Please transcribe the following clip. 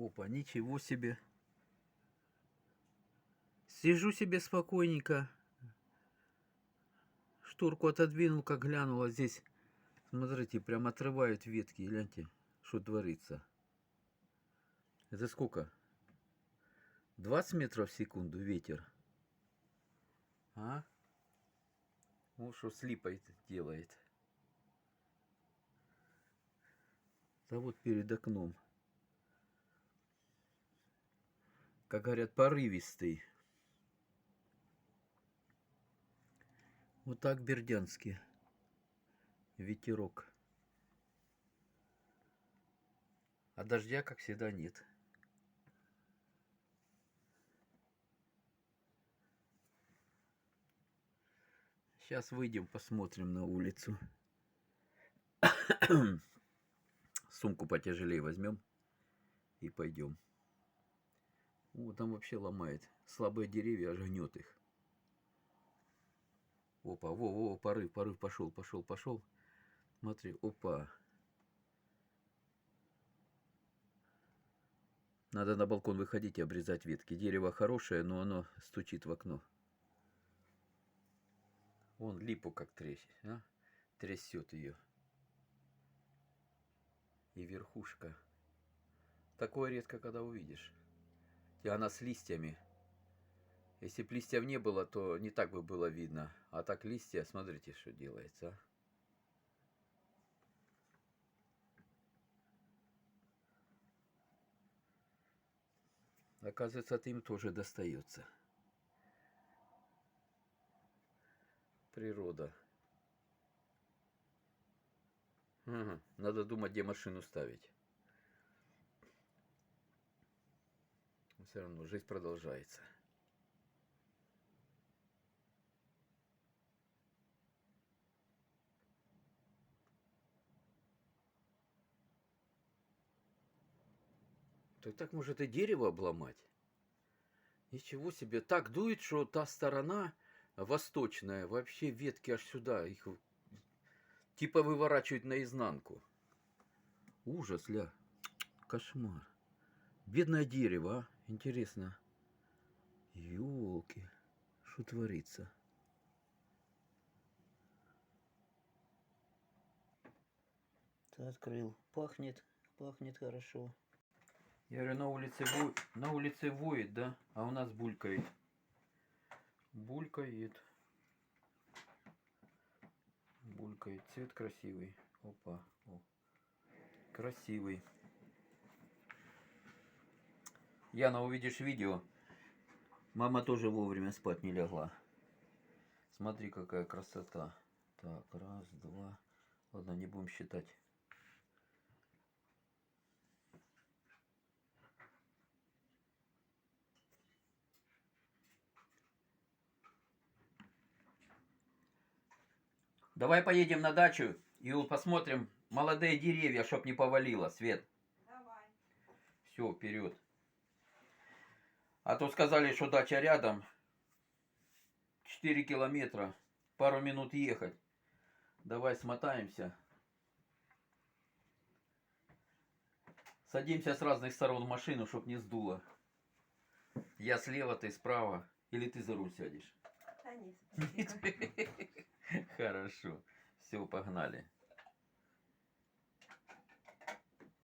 Опа, ничего себе. Сижу себе спокойненько. Шторку отодвинул, как глянула здесь. Смотрите, прям отрывают ветки. Гляньте, что творится. Это сколько? 20 метров в секунду ветер. А? Ну, что с липой делает. Да вот перед окном. Как говорят, порывистый. Вот так бердянский ветерок. А дождя, как всегда, нет. Сейчас выйдем, посмотрим на улицу. Сумку потяжелее возьмем и пойдем. О, там вообще ломает. Слабые деревья, аж гнет их. Опа, во, порыв пошел. Смотри, опа. Надо на балкон выходить и обрезать ветки. Дерево хорошее, но оно стучит в окно. Вон липу как трясет, а? Трясет ее. И верхушка. Такое редко когда увидишь. И она с листьями. Если бы листьев не было, то не так бы было видно. А так листья, смотрите, что делается. Оказывается, это им тоже достается. Природа. Ага, надо думать, где машину ставить. Но все равно жизнь продолжается. Так может и дерево обломать. Ничего себе. Так дует, что та сторона восточная, вообще ветки аж сюда. Их типа выворачивают наизнанку. Ужас, ля. Кошмар. Бедное дерево, а? Интересно. Ёлки. Что творится? Ты открыл. Пахнет хорошо. Я говорю, на улице воет, да? А у нас булькает. Булькает. Булькает. Цвет красивый. Опа. О. Красивый. Яна, увидишь видео. Мама тоже вовремя спать не легла. Смотри, какая красота. Так, раз, два. Ладно, не будем считать. Давай поедем на дачу и посмотрим молодые деревья, чтоб не повалило, Свет. Давай. Все, вперед. А то сказали, что дача рядом. 4 километра. Пару минут ехать. Давай смотаемся. Садимся с разных сторон в машину, чтоб не сдуло. Я слева, ты справа. Или ты за руль сядешь? Да нет, спасибо. Хорошо. Все, погнали.